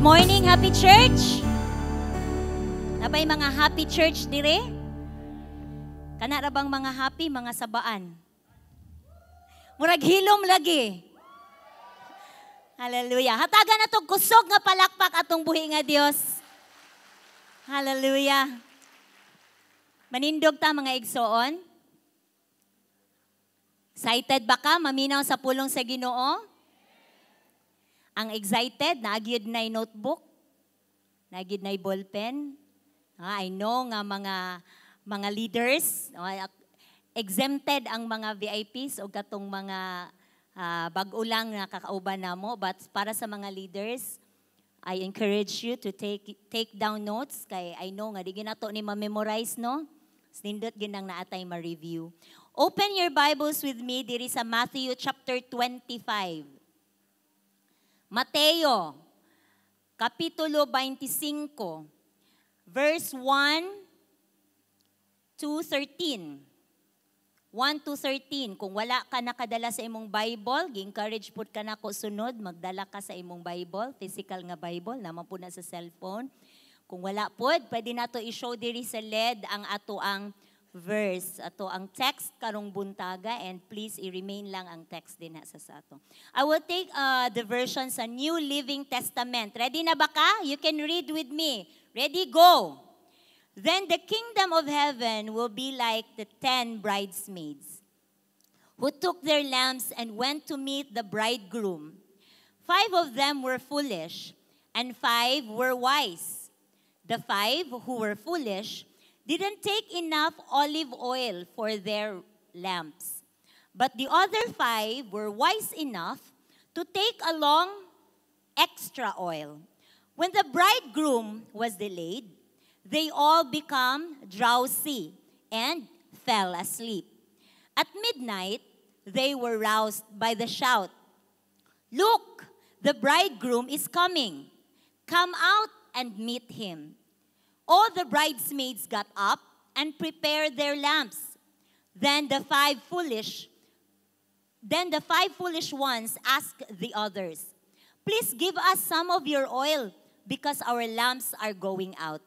morning, Happy Church! Nabay mga Happy Church dire? Kana ra bang mga happy, mga sabaan? Murag hilom lagi. Hallelujah. Hatagan na to kusog nga palakpak atong buhi nga Dios. Hallelujah. Manindog ta mga igsoon? Excited ba ka maminaw sa pulong sa Ginoo? Ang excited, naagyod na'y notebook, naagyod na'y ballpen. I know nga mga leaders, exempted ang mga VIPs o katong mga bag-ulang na kakauban namo. But para sa mga leaders, I encourage you to take down notes. Kay I know nga, di ginato ni ma-memorize, no? Nindot ginang naatay ma-review. Open your Bibles with me diri sa Matthew chapter 25. Mateo, Kapitulo 25, verse 1 to 13. 1 to 13. Kung wala ka nakadala sa imong Bible, gi-encourage po ka na ko sunod, magdala ka sa imong Bible, physical nga Bible, naman po na sa cellphone. Kung wala po, pwede na to i-show diri sa LED ang ato ang verse, ato ang text karong buntaga, and please i-remain lang ang text din sa ato. I will take the version sa New Living Testament. Ready na ba ka? You can read with me. Ready, go! Then the kingdom of heaven will be like the 10 bridesmaids who took their lamps and went to meet the bridegroom. 5 of them were foolish, and 5 were wise. The 5 who were foolish didn't take enough olive oil for their lamps. But the other 5 were wise enough to take along extra oil. When the bridegroom was delayed, they all became drowsy and fell asleep. At midnight, they were roused by the shout, "Look, the bridegroom is coming. Come out and meet him." All the bridesmaids got up and prepared their lamps. Then the five foolish ones asked the others, "Please give us some of your oil because our lamps are going out."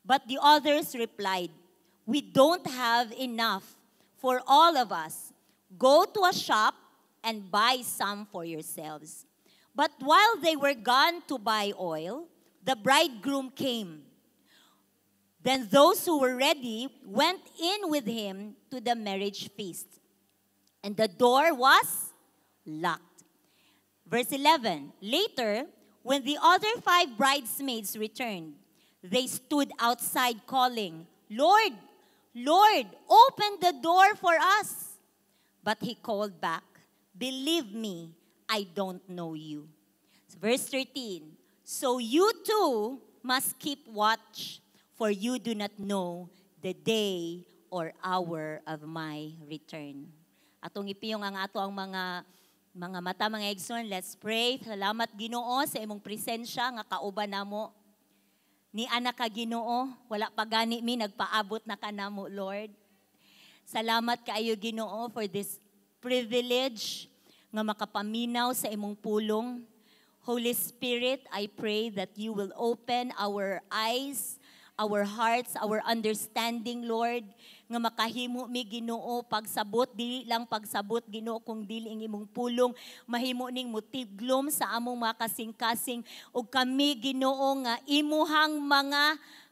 But the others replied, "We don't have enough for all of us. Go to a shop and buy some for yourselves." But while they were gone to buy oil, the bridegroom came. Then those who were ready went in with him to the marriage feast, and the door was locked. Verse 11, later, when the other 5 bridesmaids returned, they stood outside calling, "Lord, Lord, open the door for us." But he called back, "Believe me, I don't know you." Verse 13, so you too must keep watch, for you do not know the day or hour of my return. Atong ipiyong ang ato ang mga mata, mga igsoon. Let's pray. Salamat Ginoo sa imong presensya nga kauban namo. Ni anak ka Ginoo, wala pa gani mi nagpaabot na kanamo, Lord. Salamat kaayo Ginoo for this privilege nga makapaminaw sa imong pulong. Holy Spirit, I pray that you will open our eyes, our hearts, our understanding, Lord, nga makahimo mi Ginoo pagsabot, dili lang pagsabot Ginoo kung dili ang imong pulong, mahimo ning motiglom sa among mga kasing-kasing, ug kami Ginoo nga imuhang mga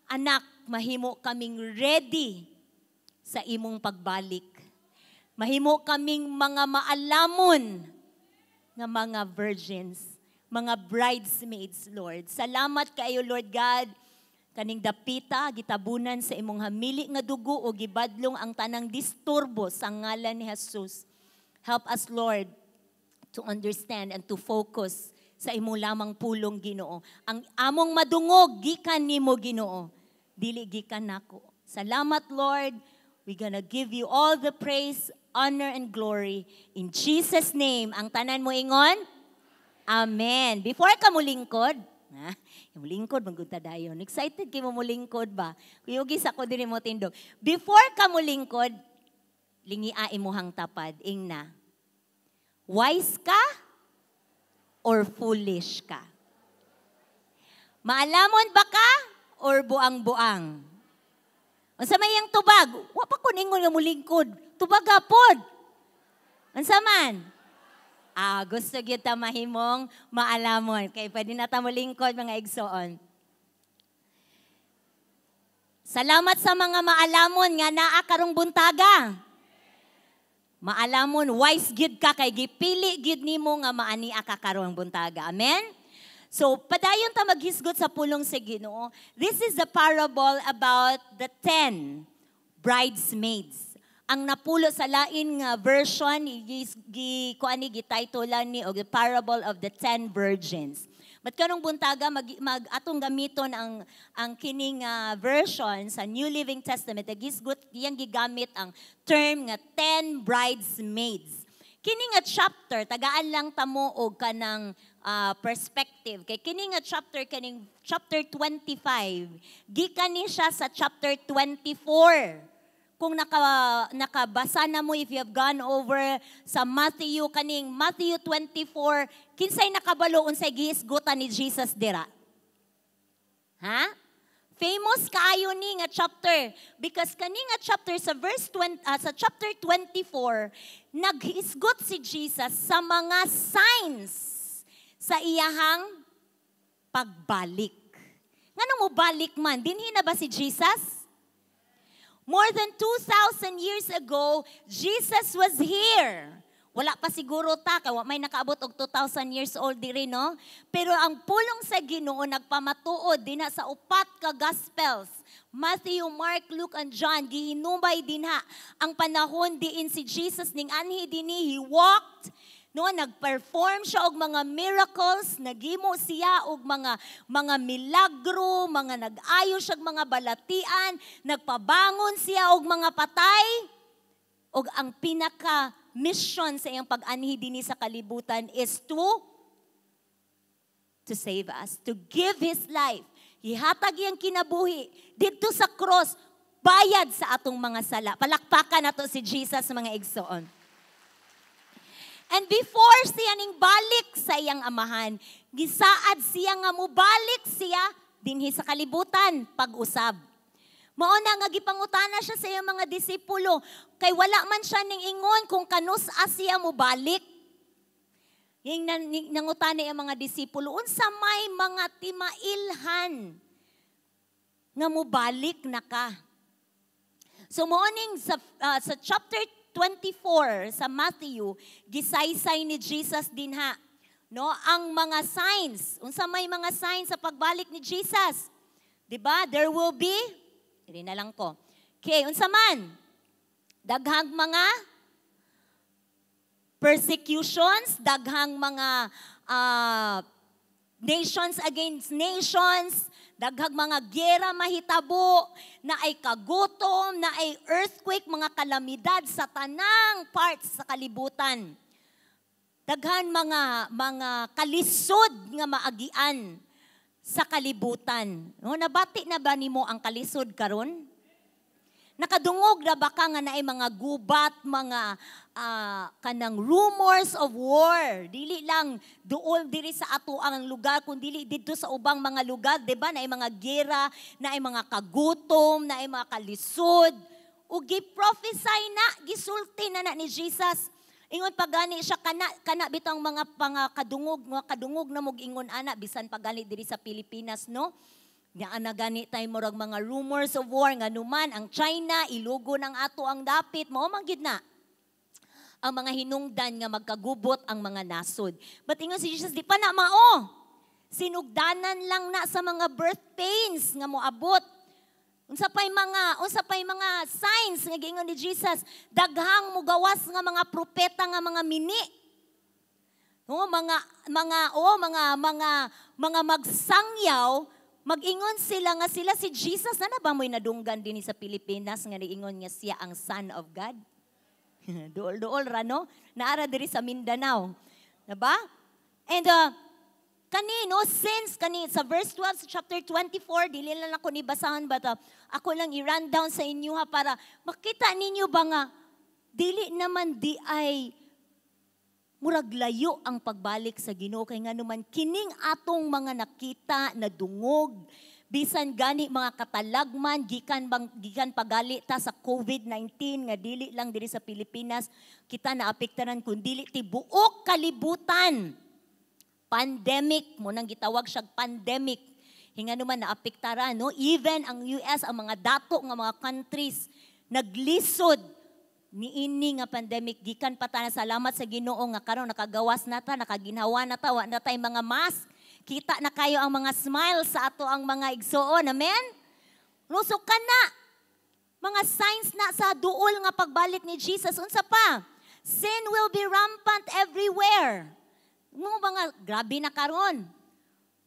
anak, mahimo kaming ready sa imong pagbalik. Mahimo kaming mga maalamon nga mga virgins, mga bridesmaids, Lord. Salamat kaayo, Lord God, kaning dapita, gitabunan sa imong hamili nga dugo o gibadlong ang tanang disturbo sa ngalan ni Jesus. Help us, Lord, to understand and to focus sa imong lamang pulong Ginoo. Ang among madungog, gikan nimo Ginoo, dili gikan nako. Salamat, Lord. We're gonna give you all the praise, honor, and glory. In Jesus' name, ang tanan mo ingon, Amen. Before ka mulingkod, yung lingkod, magpunta dayon. Excited kayo mo mulingkod ba? Kuyugis ako din mo tindog. Before ka mulingkod, lingia imuhang tapad, ingna. Wise ka or foolish ka? Maalamon ba ka or buang-buang? Unsa may yang tubag? Wa pa kun ingon nga mulingkod. Tubag gapod. Unsa man? Gusto gyud ta mahimong maalamon kay pwede na ta mulingkod mga igsoon. Salamat sa mga maalamon nga naa karong buntaga. Maalamon wise gyud ka kay gipili gyud nimo nga maania ka karong buntaga. Amen. So, padayon ta maghisgot sa pulong sa Ginoo. This is the parable about the 10 bridesmaids. Ang napulo sa lain nga version, gititulan ni o the parable of the 10 virgins. But karong buntaga atong gamiton ang kining version sa New Living Testament, gisgot iyang gigamit ang term nga 10 bridesmaids. Kini nga chapter tagaan lang tamo og kanang perspective kay kini nga chapter 25 gikan ni siya sa chapter 24. Kung nakabasa na mo, if you have gone over sa Matthew 24, kinsay nakabalo unsay gihisgutan ni Jesus dira? Ha? Famous kaayo ni nga chapter because kani nga chapter sa sa chapter 24 naghisgot si Jesus sa mga signs sa iyahang pagbalik. Ngano mo balik man? Dinhi na ba si Jesus? More than 2,000 years ago, Jesus was here. Wala pa siguro ta, kaya may nakaabot og 2,000 years old diri, no? Pero ang pulong sa Ginoo nagpamatuod dinha sa upat ka Gospels. Matthew, Mark, Luke, and John, gihinumay dinha ang panahon diin si Jesus ning anhi dinhi, he walked, no, nagperform siya og mga miracles, nagimo siya og mga milagro, mga nag-ayo siya og mga balatian, nagpabangon siya og mga patay, og ang pinaka mission sa iyang pag-anhi dinhi sa kalibutan is to save us, to give His life. Ihatag iyang kinabuhi dito sa cross, bayad sa atong mga sala. Palakpakan nato si Jesus mga igsoon. And before siya ning balik sa iyang amahan, gisaad siya nga mubalik siya dinhi sa kalibutan pag-usab. Mao na nga gipangutana siya sa iyang mga disipulo kay wala man siya ning ingon kung kanus-a siya mubalik. Yung nangutana ang mga disipulo, unsa may mga timailhan nga mubalik na ka. So morning sa chapter 24 sa Matthew, gisaysay ni Jesus dinha, no, ang mga signs. Unsa may mga signs sa pagbalik ni Jesus? 'Di ba? There will be, hindi na lang ko. Okay, unsa man? Daghang mga persecutions, daghang mga nations against nations, daghang mga giyera mahitabo, na ay kagutom, na ay earthquake, mga kalamidad sa tanang parts sa kalibutan. Daghan mga kalisod nga maagian sa kalibutan. No, nabati na ba nimo ang kalisod karon? Nakadungog na ba ka nga naay mga gubat, mga kanang rumors of war? Dili lang duol diri sa ato ang lugar, kundi dito sa ubang mga lugar, di ba? Naay mga gera, naay mga kagutom, naay mga kalisod. O giprophesy na, gisulti na ni Jesus. Ingon pagani siya kana bitang mga kadungog na mog ingon ana bisan pagani diri sa Pilipinas, no? Nga na gani tayo morag mga rumors of war nga numan ang China ilugo ng ato ang dapit mao man gid na ang mga hinungdan nga magkagubot ang mga nasod. But ingon si Jesus di pa na mao. Sinugdanan lang na sa mga birth pains nga moabot. Unsa pay mga signs nga giingon ni Jesus, daghang mugawas nga mga propeta nga mga mini. Mga magsangyaw. Mag-ingon sila nga sila si Jesus na ba mo'y nadunggan din sa Pilipinas nga niingon nga siya ang Son of God? Duol-duol ra, no? Naara diri sa Mindanao. Diba? And since sa verse 12 sa chapter 24, dili lang ako ni basahan but ako lang i-run down sa inyo para makita ninyo ba nga dili naman di ay murag layo ang pagbalik sa Ginoo kay nga naman kining atong mga nakita na dungog bisan gani mga katalagman gikan pagali ta sa COVID-19 nga dili lang diri sa Pilipinas kita naapektaran kun dili ti buok kalibutan. Pandemic mo nang gitawag siya pandemic. Hinga naman naapektaran no even ang US ang mga dato nga mga countries naglisod niini nga pandemic gikan pa ta na salamat sa Ginoo nga karon nakagawas na ta nakaginhawa na ta wa na tay mga mask kita na kayo ang mga smile sa ato ang mga igsoon amen lusok ka na mga signs na sa duol nga pagbalik ni Jesus unsa pa sin will be rampant everywhere mo mga grabe na karon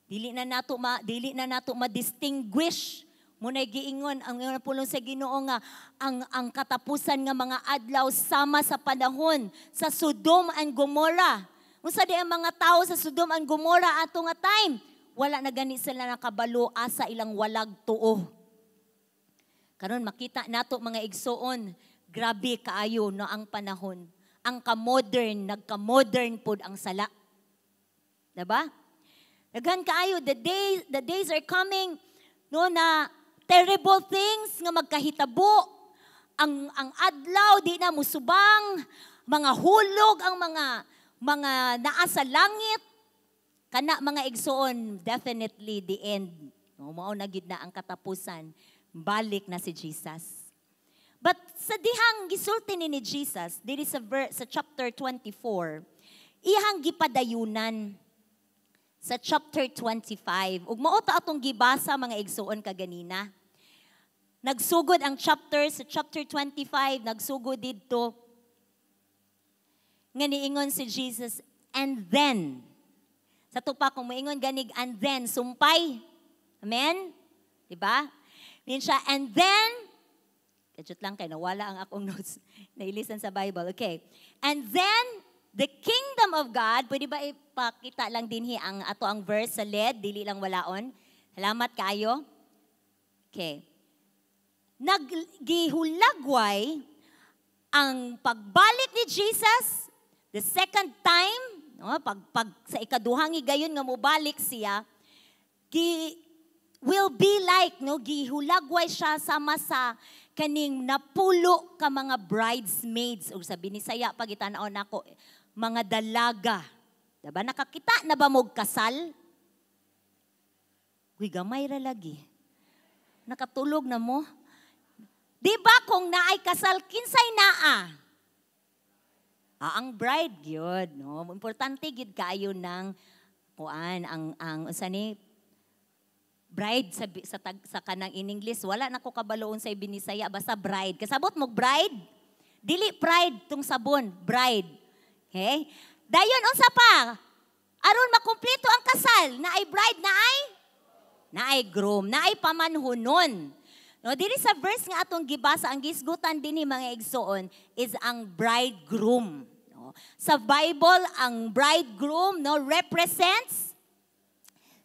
dili na nato ma-distinguish muna giingon ang pulong sa Ginoo nga ang katapusan nga mga adlaw sama sa panahon sa Sodom and Gomorrah. Unsa di ang mga tao sa Sodom and Gomorrah ato nga time? Wala na gani sila nakabalo asa ilang walag tuo. Karon makita nato mga igsoon, grabe kaayo no ang panahon. Ang nagka-modern pod ang sala. Diba? Daghan kaayo the days are coming no na terrible things nga magkahitabo. Ang adlaw di na musubang, mga hulog ang mga naa sa langit. Kana mga igsoon, definitely the end. No, mao na gid na ang katapusan. Balik na si Jesus. But sa dihang gisulti ni Jesus, diri sa chapter 24, iyang gipadayunan sa chapter 25. Ug mao ta atong gibasa mga igsoon kaganina. Nagsugod ang sa chapter 25, nagsugod didto nga niingon si Jesus, and then, sa tupa kung maingon ganig, and then, sumpay. Amen? Diba? Mean siya, and then, kajut lang kay nawala ang akong notes, nailisan sa Bible. Okay. And then, the kingdom of God, pwede ba ipakita lang din ang ato ang verse sa LED, dili lang walaon. Salamat kayo. Okay. Naggihulagway ang pagbalik ni Jesus, the second time, no, pag sa ikaduhang higayon nga mobalik siya, will be like, no, gihulagway siya sama sa kaning napulo ka mga bridesmaids, o sabi ni Saya, pagitanaw nako, mga dalaga. Diba? Nakakita na ba mog kasal? Uy, gamay ra lagi. Nakatulog na mo? Diba kung naay kasal, kinsay naa? Ang bride, yun. No? Importante gid kayo ng ang usani bride sa kanang in English. Wala na ko kabaloon sa binisaya, basta bride. Kasabot mo bride? Dili pride tong sabon, bride. Okay? Dayon unsa pa? Aron makumpleto ang kasal, naay bride, naay groom, naay pamanhunon. No, diri sa verse nga atong gibasa ang gisgutan dinhi mga igsoon is ang bridegroom. No? Sa Bible ang bridegroom no represents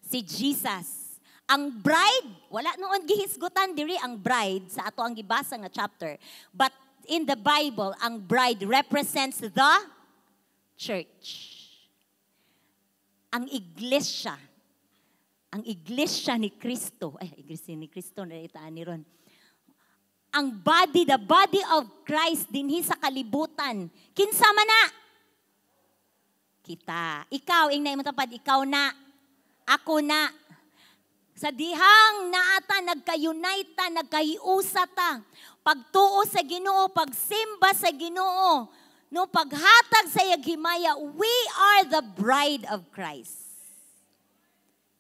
si Jesus. Ang bride, wala noon gihisgutan diri ang bride sa ato ang gibasa nga chapter. But in the Bible, ang bride represents the church. Ang iglesia ni Kristo, iglesia ni Kristo na itaan ni ron. Ang the body of Christ dinhi sa kalibutan. Kinsa man na? Kita. Ikaw, ingna imong tapad, ikaw na. Ako na. Sa dihang naata, nagka-unite, nagkahiusa ta. Pagtuo sa Ginoo, pagsimba sa Ginoo, no, paghatag sa yaghimaya, we are the bride of Christ.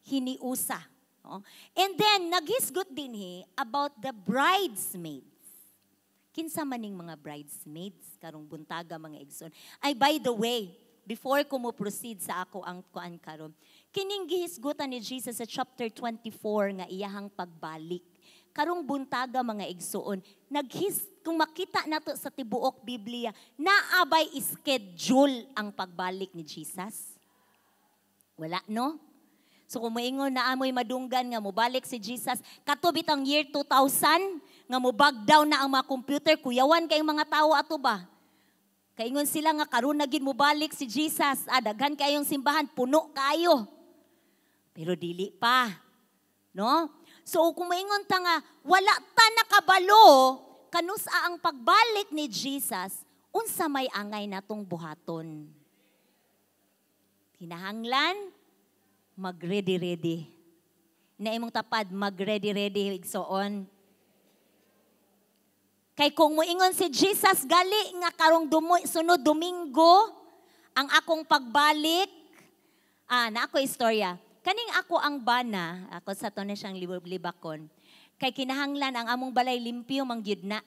Hiniusa. No? And then, naghisgot din about the bridesmaids. Kinsa maning mga bridesmaids, karong buntaga mga igsoon. Ay, by the way, before ko mo proceed sa ako ang kuan karon, kining gihisgutan ni Jesus sa chapter 24 nga iyahang pagbalik. Karong buntaga mga igsoon, kung makita nato sa tibuok Biblia, naabay schedule ang pagbalik ni Jesus? Wala, no? So kung moingon na amoy madunggan nga mobalik si Jesus, katubit ang year 2000, nga mobag down na ang mga computer, kuyawan kayong mga tao ato ba? Kaingon sila nga karon na gid mo balik si Jesus. Daghan kayong simbahan, puno kayo. Pero dili pa. No? So kung maingon ta nga wala ta nakabalo kanusa ang pagbalik ni Jesus, unsa may angay natong buhaton. Kinahanglan mag-ready-ready. Na imong tapad mag-ready-ready igsoon. Kay kung moingon si Jesus gali nga karong sunod Domingo ang akong pagbalik, na ako istorya. Kaning ako ang bana, ako sa to na siyang libakon. Kay kinahanglan ang among balay limpyo mangyud na.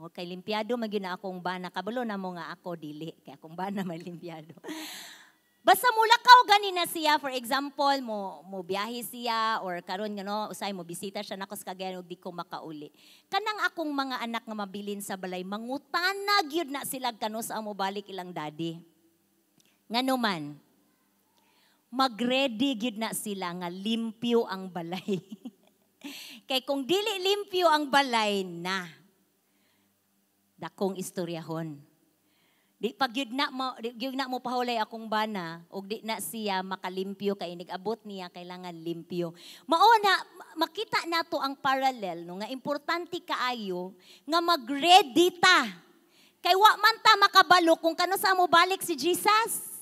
O kay limpyado mangyud na akong bana. Kabalo na mo nga ako dili kay akong bana may limpyado. Basta mulakaw gani na siya, for example, mo biyahe siya or karon ngano usay mo bisita siya nako sa Cagayan ug di ko makauli. Kanang akong mga anak nga mabilin sa balay mangutana gyud na sila kanus ang mobalik ilang daddy. Ngano man mag-ready gyud na sila nga limpyo ang balay. Kay kung dili limpyo ang balay na dakong istoryahon. Di pag yun na mo pahulay akong bana, o di na siya makalimpyo, kay nag-abot niya, kailangan limpyo. Mauna, makita nato ang parallel, no, nga importante kaayo, nga mag-ready ta. Kay wa man ta makabalo kung kano sa mo balik si Jesus.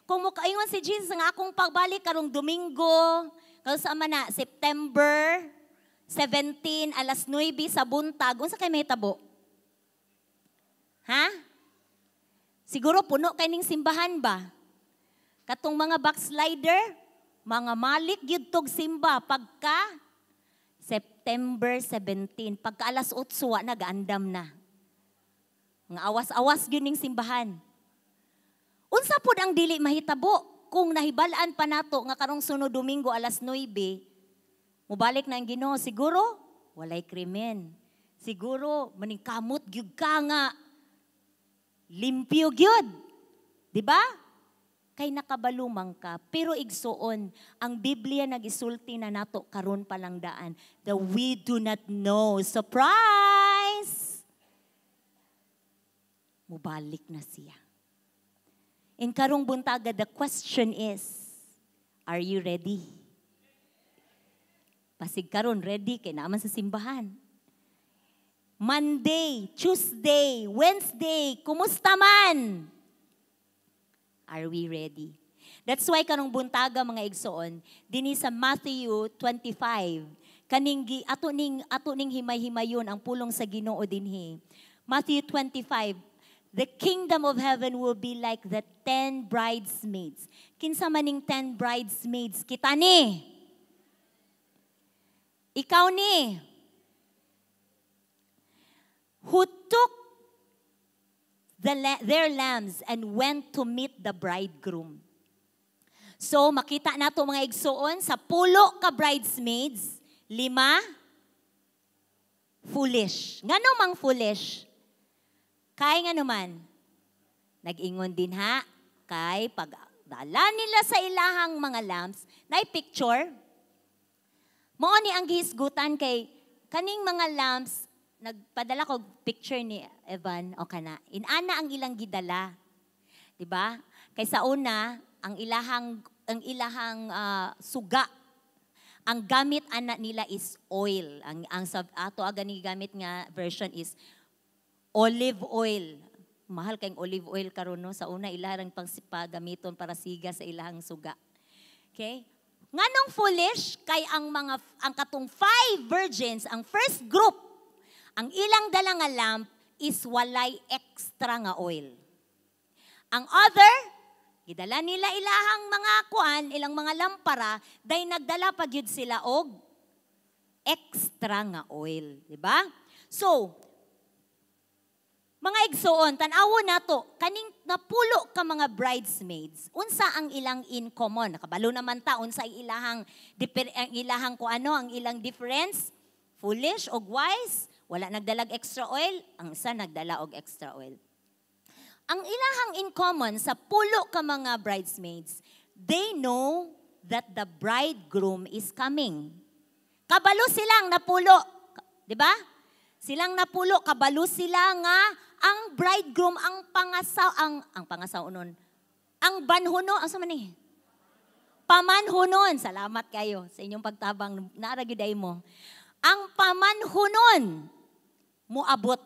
Kung mo kaingon si Jesus, nga akong pagbalik karong Domingo, kano sa na, September 17, alas 9 sa buntag, unsa kay may tabo? Ha? Siguro puno kay ning simbahan ba? Katong mga backslider, mga malik gyud tog simba pagka September 17, pagka alas 8 wa nagaandam na. Nga awas-awas gyud ning simbahan. Unsa pud ang dili mahitabo kung nahibalaan pa nato nga karong sunod Domingo alas 9, mobalik na ang Ginoo, siguro walay krimen. Siguro maning kamot gyud ka nga limpyo gyud. Di ba? Kay nakabalumang ka. Pero igsuon, ang Biblia nagisulti na nato karon pa lang daan. The we do not know. Surprise! Mubalik na siya. In karong buntaga, the question is, are you ready? Pasig karon ready kay naaman sa simbahan. Monday, Tuesday, Wednesday, kumusta man? Are we ready? That's why kanong buntaga mga igsoon, dinhi sa Matthew 25, kaning ato ning himay-himayon ang pulong sa Ginoo dinhi. Matthew 25, the kingdom of heaven will be like the 10 bridesmaids. Kinsa maning 10 bridesmaids? Kita ni. Ikaw ni. Who took their lambs and went to meet the bridegroom. So, makita nato mga igsoon, sa pulo ka bridesmaids, 5, foolish. Ngano mang foolish? Kay nga naman, nag-ingon din ha, kay pagdala nila sa ilahang mga lambs, na picture, mao ni ang gihisgutan kay kaning mga lambs, nagpadala ko picture ni Evan o kana. Inana ang ilang gidala. 'Di ba? Kay sa una, ang ilahang suga. Ang gamit ana nila is oil. Ang ato gani gamit nga version is olive oil. Mahal kayong olive oil karon no sa una ilarang paggamiton para siga sa ilahang suga. Okay? Nganong foolish kay ang katong 5 virgins, ang first group, ang ilang dala nga lamp is walay extra nga oil. Ang other, gidala nila ilahang mga kuan, ilang mga lampara, day nagdala pa gyud sila og extra nga oil, di ba? So, mga igsoon, tan-awon nato, kaning napulo ka mga bridesmaids, unsa ang ilang in common? Nakabalo naman ta unsa ang ilahang ang ilang difference? Foolish og wise? Wala nagdalag extra oil, ang isa nagdala og extra oil. Ang ilahang in common sa pulo ka mga bridesmaids, they know that the bridegroom is coming. Kabalo silang napulo, di ba? Silang napulo, kabalo sila nga ang bridegroom, ang pangasaw nun. Ang banhuno, asa man eh? Pamanhunon. Salamat kayo sa inyong pagtabang. Naaragiday mo. Ang pamanhunon moabot.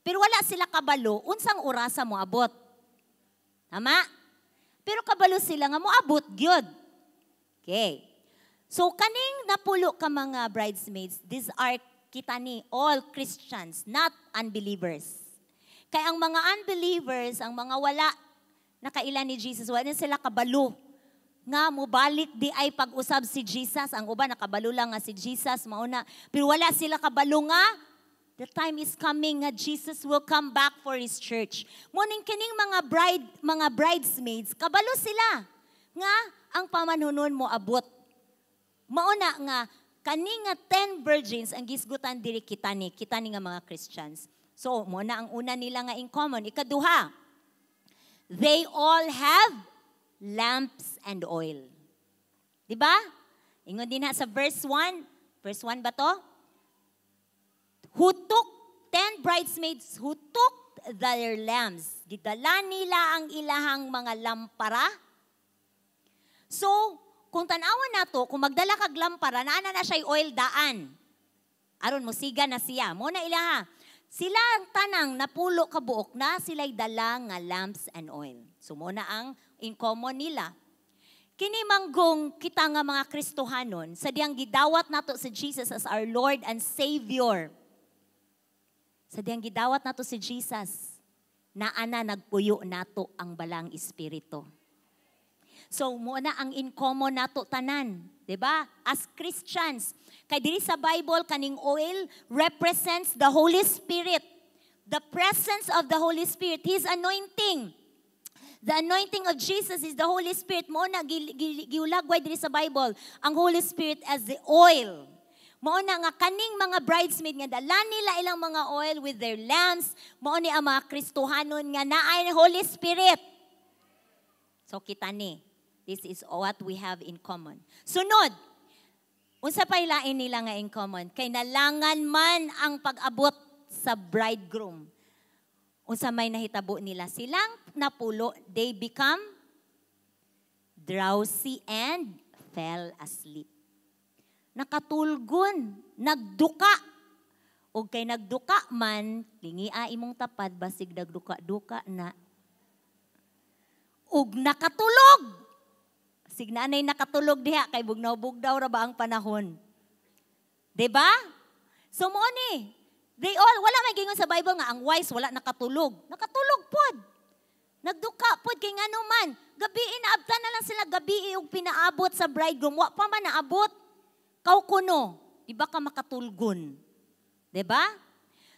Pero wala sila kabalo, unsang orasa moabot. Tama? Pero kabalo sila nga moabot gyud. Okay. So kaning napulo ka mga bridesmaids, these are kita ni all Christians, not unbelievers. Kaya ang mga unbelievers, ang mga wala nakailan ni Jesus, wala sila kabalo nga mubalik di ay pag-usab si Jesus. Ang uban nakabalo lang nga si Jesus mauna, pero wala sila kabalo nga the time is coming nga Jesus will come back for His church. Muning kining mga bridesmaids, kabalo sila nga ang pamanhunon mo abot. Mauna nga kani nga 10 virgins ang gisgutan diri kita ni nga mga Christians. So muna ang una nila nga in common. Ikaduha, they all have lamps and oil. Diba? Ingon din ha sa verse 1. Verse 1 ba to? Who took 10 bridesmaids who took their lamps. Gidala nila ang ilahang mga lampara. So, kung tanawan nato, kung magdala kag lampara, naana na siya oil daan. Aron mo siga na siya. Muna ilaha. Sila ang tanang napulo kabuok na sila'y dala nga lamps and oil. So muna ang in common nila. Kini manggong kita nga mga Kristohanon, sa diyang gidawat nato si Jesus as our Lord and Savior. Sa diyang gidawat nato si Jesus, na ana nagpuyo nato ang balang espiritu. So muna ang in common nato tanan, 'di ba? As Christians, kay diri sa Bible kaning oil represents the Holy Spirit. The presence of the Holy Spirit, His anointing. The anointing of Jesus is the Holy Spirit. Muna giulagway diri sa Bible ang Holy Spirit as the oil. Mauna nga kaning mga bridesmaid nga dala nila ilang mga oil with their lamps, mao ni ang mga Kristohanon nga naay Holy Spirit. So kita ni, this is what we have in common. Sunod, unsa pa ilain nila nga in common? Kay nalangan man ang pag-abot sa bridegroom. Unsa may nahitabo nila? Silang napulo, they become drowsy and fell asleep. Nakatulgon, nagduka. O kay nagduka man, lingia imong tapad, basig nagduka-duka na. Ug nakatulog. Signanay nakatulog diha, kay bugnaw-bugnaw ra ba ang panahon. Diba? So mo ni, they all, wala may gingon sa Bible nga, ang wise wala nakatulog. Nakatulog pod. Nagduka pod, kay nga naman, gabi inaabtan na lang sila, gabi yung pinaabot sa bridegroom. Wa pa man naabot. Kau kuno, iba ka makatulgon. Diba?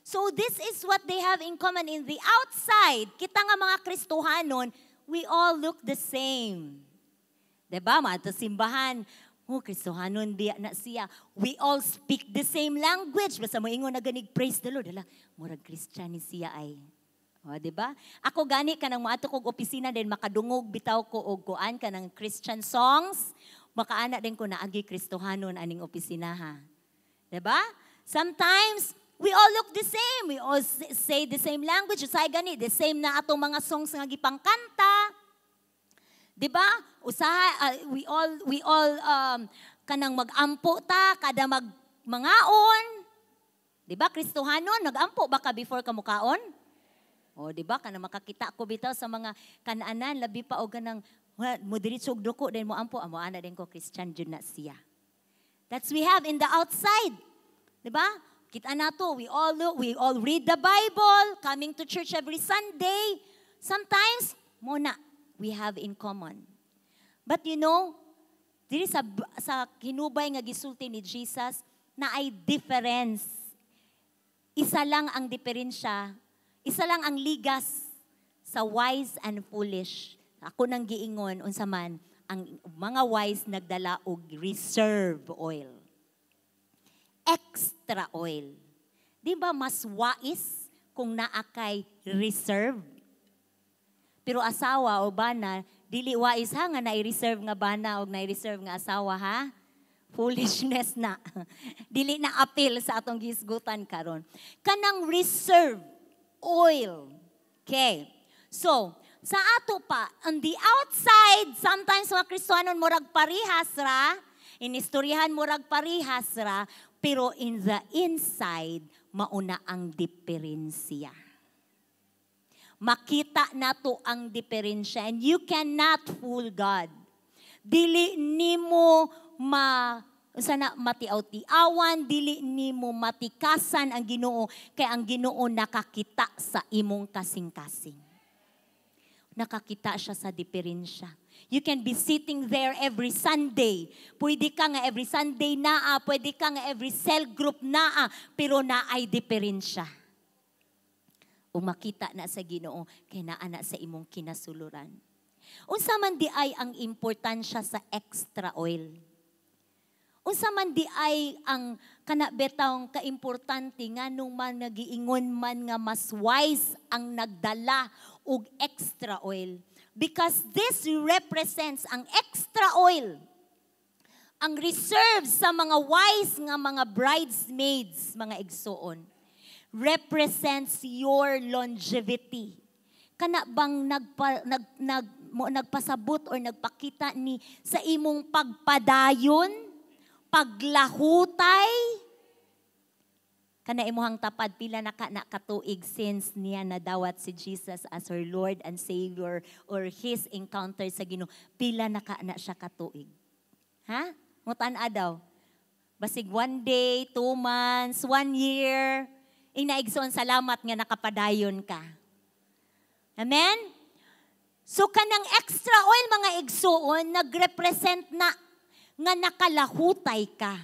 So this is what they have in common in the outside. Kita nga mga Kristohanon, we all look the same. Diba? Maato simbahan, Kristohanon diya na siya. We all speak the same language. Basta mo ingon na ganig, praise the Lord. Hala, murag Christian siya ay. O, diba? Ako gani ka nang maato kong opisina din, makadungog bitaw ko o kuan ka ng Christian songs. Makaana din ko na agi Kristohanon aning opisina ha. Diba? Sometimes, we all look the same. We all say the same language. Usay gani, the same na atong mga songs nga gipangkanta. Diba? We all kanang mag-ampo ta, kada mangaon. Diba? Kristohanon, nag-ampo ba ka before ka mukaon? O diba? Kanang makakita ko bitaw sa mga kanaanan, labi pa o ganang, mo diritsog duko, din mo ampo, amo ana din ko, Christian dyan na siya. That's we have in the outside. Diba? Kita na to, we all read the Bible, coming to church every Sunday. Sometimes, muna, we have in common. But you know, diri sa hinubay nga gisulti ni Jesus, na ay difference. Isa lang ang diferensya, isa lang ang ligas sa wise and foolish. Ako nang giingon, unsa man, ang mga wise nagdala og reserve oil. Extra oil. Di ba mas wais kung naakay reserve? Pero asawa o bana, dili wais ha nga na-reserve nga bana o na-reserve nga asawa ha? Foolishness na. Dili na appeal sa atong gisgutan karon. Kanang reserve oil. Okay. So, sa ato pa, on the outside, sometimes mga Kristohanon murag parihas ra, inistoryahan murag parihas ra, pero in the inside, mauna ang diferensya. Makita nato ang diferensya, and you cannot fool God. Dili nimo sana matiaw-tiawan, dili nimo matikasan ang Ginoo, kay ang Ginoo nakakita sa imong kasing-kasing. Nakakita siya sa diferensya. You can be sitting there every Sunday. Pwede ka nga every Sunday naa, pwede ka nga every cell group naa, pero naay diferensya. O makita na sa Ginoo, kay naa na sa imong kinasuluran. Unsa man di ay ang importansya sa extra oil? Unsa man di ay ang kanabetang kaimportante nga nung man nagiingon man nga mas wise ang nagdala og extra oil? Because this represents ang extra oil, ang reserve sa mga wise nga mga bridesmaids, mga igsoon, represents your longevity. Kana bang nagpasabot or nagpakita ni sa imong pagpadayon, paglahutay, kana imuhang tapad pila na katuig since niya nadawat si Jesus as her Lord and Savior or his encounter sa Ginoo, pila na siya katuig. Ha? Mutan daw. Basig 1 day, 2 months, 1 year, inaigsoon salamat nga nakapadayon ka. Amen? So kanang extra oil mga igsoon, nagrepresent na nga nakalahutay ka.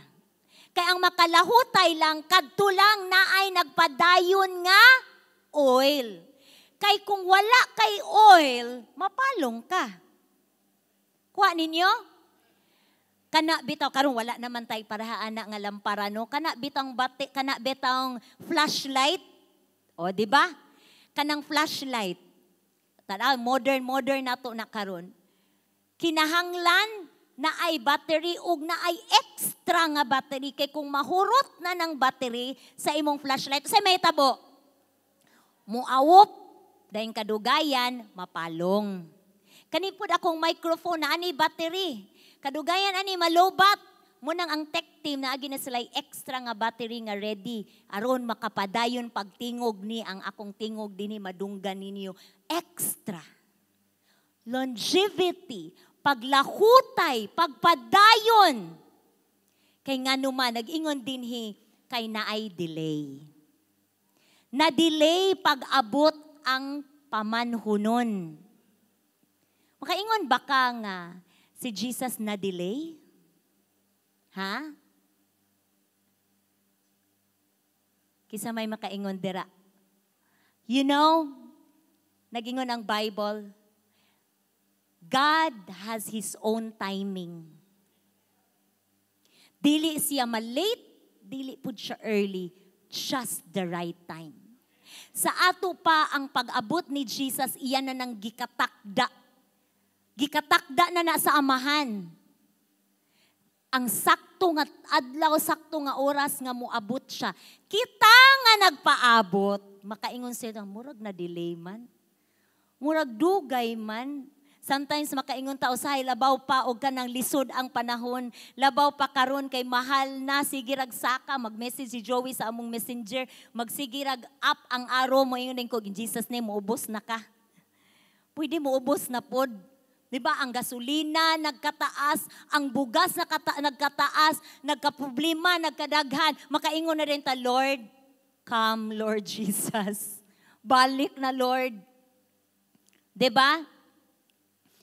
Kaya ang makalahutay lang, kadto lang na ay nagpadayon nga oil. Kay kung wala kay oil, mapalong ka. Kuha ninyo? Kana bitaw karon wala naman tay parahaan na nga lampara no. Kana bitang flashlight. O di ba? Kanang flashlight. Tanaw modern na to na karon. Kinahanglan na ay battery ug na ay extra nga battery kay kung mahurot na ng battery sa imong flashlight say may tabo. Muawop dayon kadugayan mapalong. Kani pud akong microphone na ani battery. Kadugayan ani malobat. Munang ang tech team na agi na sila extra nga battery nga ready aron makapadayon pagtingog ni ang akong tingog dinhi madunggan ninyo extra. Longevity, paglahutay, pagpadayon. Kay ngano man nag-ingon dinhi kay naay delay. Na delay pag-abot ang pamanhunon. Makaingon ba ka nga si Jesus na delay? Ha? Kisa may makaingon dira. You know, nagingon ang Bible, God has His own timing. Dili siya malate, dili pud siya early, just the right time. Sa ato pa ang pag-abot ni Jesus, iyan na nang gikatakda. Gikatakda na sa amahan. Ang sakto nga adlaw, sakto nga oras nga moabot siya. Kita nga nagpaabot, makaingon siya, murag na delay man. Murag dugay man. Sometimes makaingon ta usahay labaw pa og kanang lisod ang panahon, labaw pa karon kay mahal na sige rag saka mag-message si Joey sa among messenger, magsige rag up ang araw mo ingon ko in Jesus name moubos na ka. Pwede moubos na pod. Diba, ang gasolina nagkataas, ang bugas nagkataas, nagkaproblema, nagkadaghan. Makaingon na rin ta, Lord, come Lord Jesus. Balik na Lord. Diba?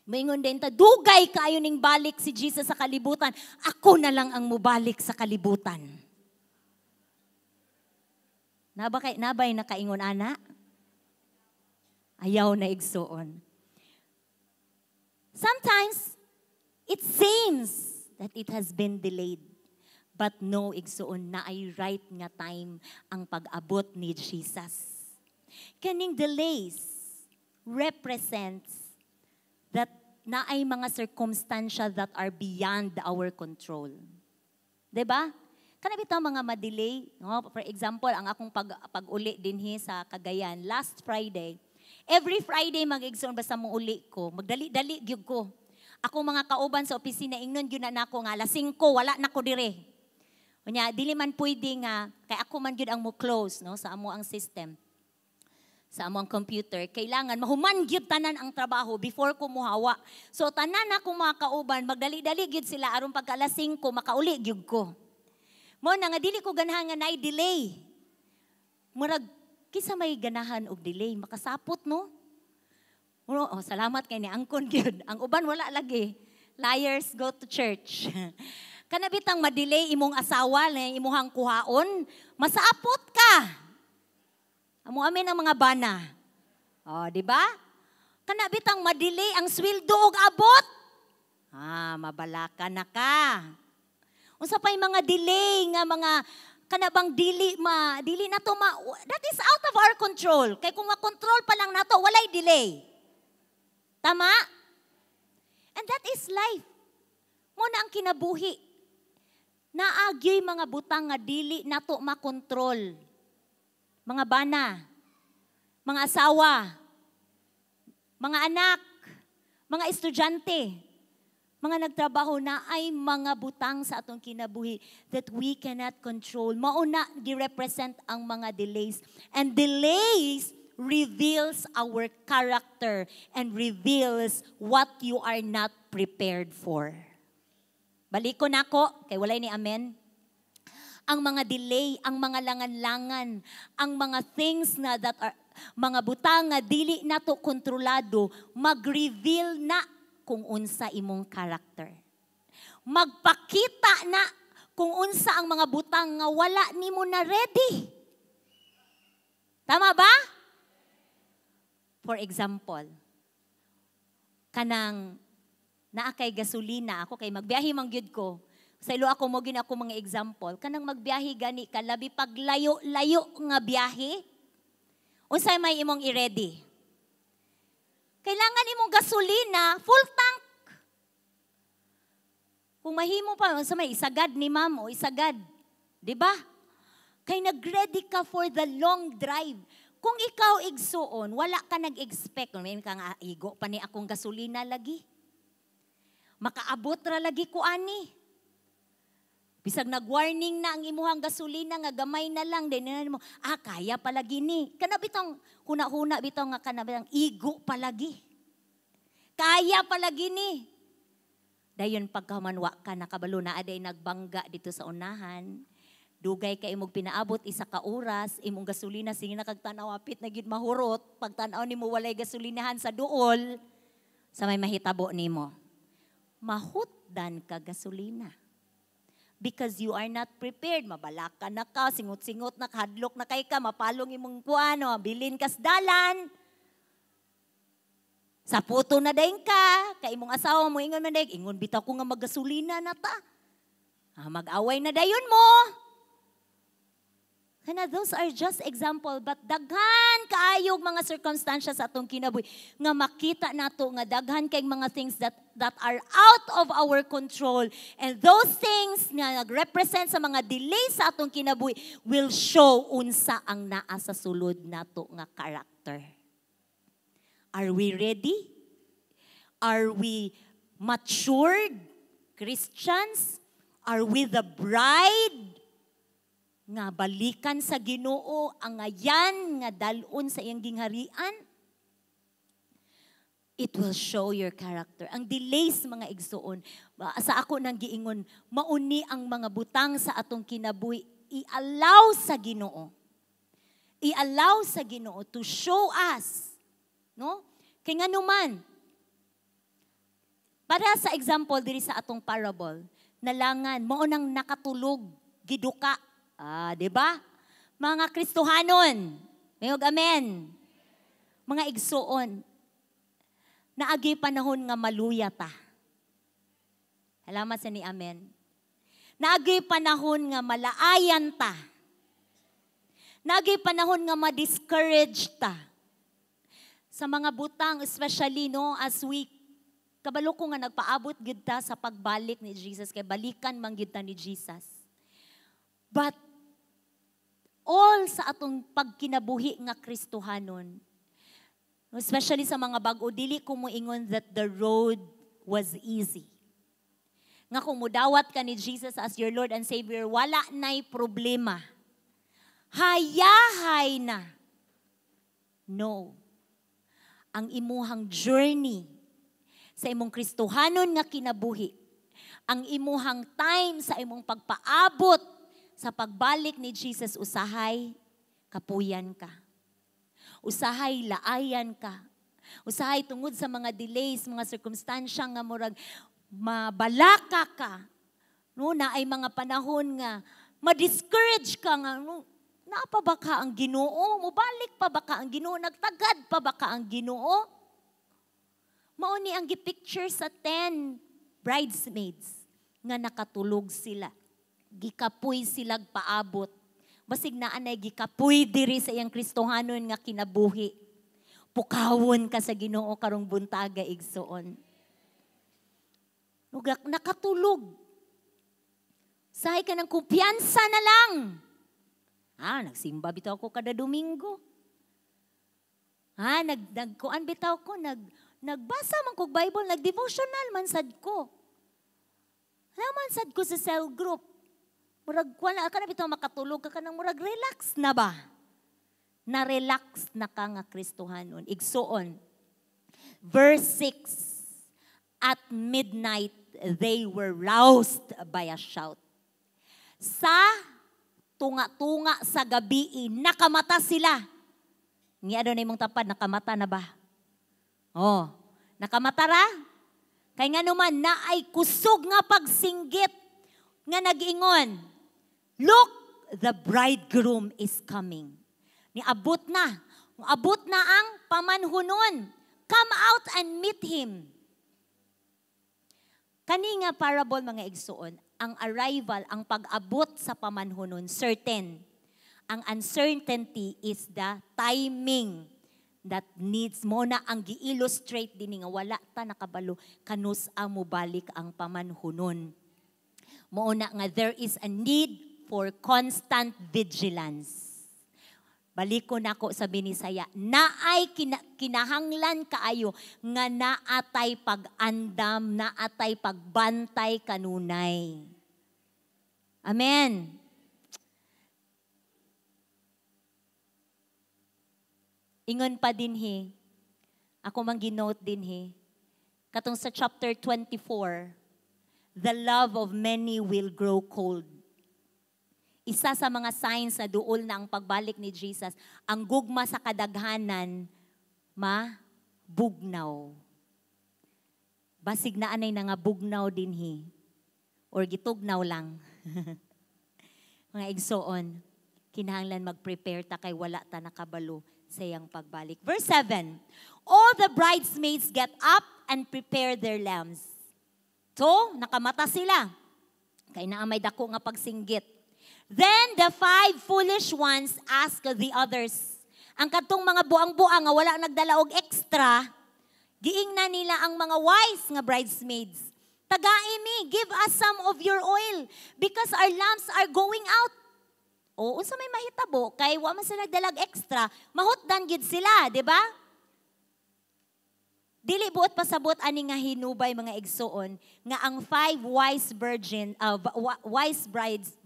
Maingon din ta, dugay kayo ning balik si Jesus sa kalibutan. Ako na lang ang mubalik sa kalibutan. Nabay nakaingon ana? Ayaw na igsuon. Sometimes, it seems that it has been delayed. But no, igsuon na ay right nga time ang pag-abot ni Jesus. Kaning delays represents that na ay mga circumstances that are beyond our control. 'Diba? Kana bitaw mga ma-delay, no? For example, ang akong pag-uli dinhi sa Cagayan last Friday. Every Friday mag-igsoon basta mo uli ko, magdali-dali gyud ko. Ako mga kauban sa opisina ingnon gyud na nako nga alas 5 wala na ko dire. Unya dili man pwede nga kay ako man gyud ang mo close no sa amo ang system. Sa amo ang computer, kailangan mahuman gyud tanan ang trabaho before ko muhawa. So tanan ako mga kauban magdali-dali gyud sila aron pagka alas 5 makauli gyud ko. Mo na nga dili ko ganahan nga nay delay. Murag kisa may ganahan og delay makasapot no. Oh, salamat kay ni angkon gyud. Ang uban wala lagi. Liars go to church. Kana bitang ma-delay imong asawa na imuhang kuhaon, masaapot ka. Amo amin ang mga bana. Oh, di ba? Kana bitang ma-delay ang sweldo og abot. Mabalaka na ka. Unsa pay mga delay nga mga kanabang dili na to that is out of our control. Kay kung ma-control pa lang nato walay delay. Tama? And that is life. Mo na ang kinabuhi. Naagyoy mga butang nga dili nato makontrol. Mga bana, mga asawa, mga anak, mga estudyante, mga nagtrabaho na ay mga butang sa atong kinabuhi that we cannot control. Mauna gi-represent ang mga delays. And delays reveals our character and reveals what you are not prepared for. Baliko nako, kay walay ni amen. Ang mga delay, ang mga langan-langan, ang mga things na that are, mga butang nga dili nato kontrolado, mag-reveal na kung unsa imong character. Magpakita na kung unsa ang mga butang nga wala nimo na ready. Tama ba? For example, kanang naa kay gasolina ako kay magbiyahe man gyud ko. Sa ilo ako mo gina ako mga example, kanang magbiyahe gani ka labi paglayo-layo nga biyahe. Unsay may imong i-ready? Kailangan imong gasolina, full tank. Kung mahimo pa, unsa may isagad ni ma'am o isagad. 'Di ba? Kay nag-ready ka for the long drive. Kung ikaw igsuon, wala ka nag-expect, may ka nga igo pa ni akong gasolina lagi. Makaabot ra lagi ko ani. Bisag nag-warning na ang imuhang gasolina nga gamay na lang din mo. Kaya palagi ni. Kana bitong huna-huna bitong nga kana bitong igo palagi. Kaya palagi ni. Dayon pagkamanwa ka nakabalo na aday nagbangga dito sa unahan. Dugay kay imong pinaabot isa ka oras, imong gasolina sige na kag tan-aw apit na gid mahurot, pag tan-aw nimo walay gasolinahan sa duol, sa may mahitabo nimo. Mahutdan ka gasolina. Because you are not prepared, mabalaka na ka, singot-singot na hadlok na kay ka, mapalong imong kuano, bilin kas dalan. Sa puto na dayon ka, kay imong asawa mo ingon man dayon, ingon bitaw ko nga maggasolina na ta. Mag-away na dayon mo. Kana those are just example, but daghan kaayog mga circumstances atong kinabuhi nga makita nato nga daghan kay mga things that are out of our control, and those things nga nagrepresent sa mga delay sa atong kinabuhi will show unsa ang naa sa sulod nato nga character. Are we ready? Are we matured Christians? Are we the bride nga balikan sa Ginoo ang ayan nga dalon sa iyang gingharian? It will show your character. Ang delays mga igsuon, sa ako nang giingon, mauni ang mga butang sa atong kinabuhi, i-allow sa Ginoo. I-allow sa Ginoo to show us, no? Kay nganuman, para sa example diri sa atong parable, nalangan mao nang nakatulog giduka. Di ba? Mga Kristohanon, mayog amen. Mga igsuon, naagi panahon nga maluya ta. Salamat sa ni amen. Naagi panahon nga malaayan ta. Naagi panahon nga ma-discourage ta. Sa mga butang, especially no, as we kabalo ko nga nagpaabot gyud ta sa pagbalik ni Jesus, kay balikan man gyud ta ni Jesus. But all sa atong pagkinabuhi nga Kristohanon, especially sa mga bag-o, dili ko moingon that the road was easy. Nga kung mudawat ka ni Jesus as your Lord and Savior, wala na'y problema. Hayahay na. No. Ang imuhang journey sa imong Kristohanon nga kinabuhi, ang imuhang time sa imong pagpaabot sa pagbalik ni Jesus, usahay kapuyan ka. Usahay laayan ka. Usahay tungod sa mga delays, mga circumstansya nga murag mabalaka ka. No, na ay mga panahon nga ma-discourage ka nga, no, naapa ba ka ang Ginoo? Mubalik pa ba ka ang Ginoo? Nagtagad pa ba ka ang Ginoo? Mao ni ang gipicture sa 10 bridesmaids nga nakatulog sila. Gikapoy silag paabot. Basig na anay gikapoy diri sa iyang Kristohanon nga kinabuhi. Pukawon ka sa Ginoo karong buntaga igsoon. Nakatulog. Sahay ka ng kumpiyansa na lang. Nagsimba bitaw ko kada Domingo. Nagkuan bitaw ko, nagbasa man kog Bible, nagdevotional man sad ko. Naman sad ko sa cell group. Murag wala ka na bitaw makatulog ka nang murag relax na ba? Na-relax na ka nga Kristohanon. Igsoon. Verse 6. At midnight, they were roused by a shout. Sa tunga-tunga sa gabi, nakamata sila. Nga doon na imong tapad, nakamata na ba? Oh, nakamata ra? Kay nga naman, na ay kusog nga pagsinggit nga nag-ingon, look, the bridegroom is coming. Niabot na. Abot na ang pamanhunon. Come out and meet him. Kani nga parable mga igsoon, ang arrival, ang pag-abot sa pamanhunon, certain. Ang uncertainty is the timing that needs mo na ang gi-illustrate din nga wala ta nakabalo kanus mo balik ang pamanhunon. Mouna nga there is a need for constant vigilance. Baliko nako sa Binisaya, naay kinahanglan kaayo nga naatay pag-andam, naatay pagbantay kanunay. Amen. Ingon pa din ako mang ginote din katong sa chapter 24, the love of many will grow cold. Isa sa mga signs na duol na ang pagbalik ni Jesus, ang gugma sa kadaghanan, mabugnaw. Basig na anay na nga bugnaw din or gitugnaw lang. Mga igsoon, kinahanglan mag-prepare ta kay wala ta nakabalo sa iyang pagbalik. Verse 7, all the bridesmaids get up and prepare their lamps. So, nakamata sila. Kay naamay dako nga pagsinggit. Then the 5 foolish ones ask the others. Ang katong mga buang-buang nga wala nagdala og extra, giingnan nila ang mga wise nga bridesmaids. Tagai give us some of your oil because our lamps are going out. O unsa may mahitabo kay wa man sila nagdalag extra, mahutdan gid sila, di ba? Dili buot pasabot ani nga hinubay mga igsoon nga ang 5 wise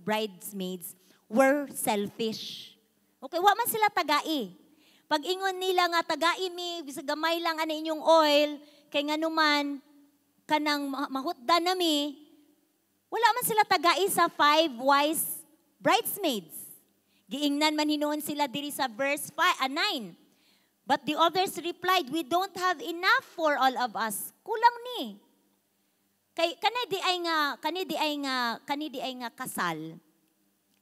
bridesmaids were selfish. Okay, wa man sila tagai. Pag ingon nila nga tagai mi bisa gamay lang ani inyong oil kay nganuman kanang mahutdan nami, wala man sila tagai sa 5 wise bridesmaids. Giingnan man hinuon sila diri sa verse 9. But the others replied, we don't have enough for all of us. Kulang ni. Kay kani di ay nga kasal.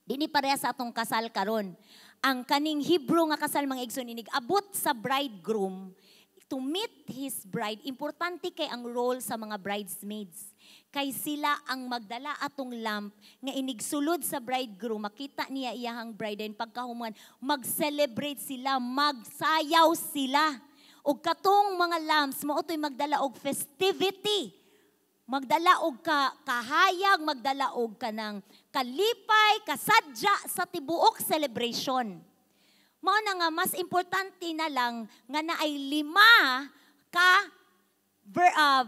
Dini pareha sa atong kasal karon. Ang kaning Hebrew nga kasal mga igsoon inig abot sa bridegroom to meet his bride. Importante kay ang role sa mga bridesmaids. Kay sila ang magdala atong lamp nga inigsulod sa bridegroom, makita niya iyahang bride and pagkahuman, mag-celebrate sila, magsayaw sila. O katong mga lamps, mautoy magdala og festivity magdala og kahayag, magdala og ka ng kalipay, kasadya sa tibuok celebration. Mao na nga mas importante na lang nga naay 5 ka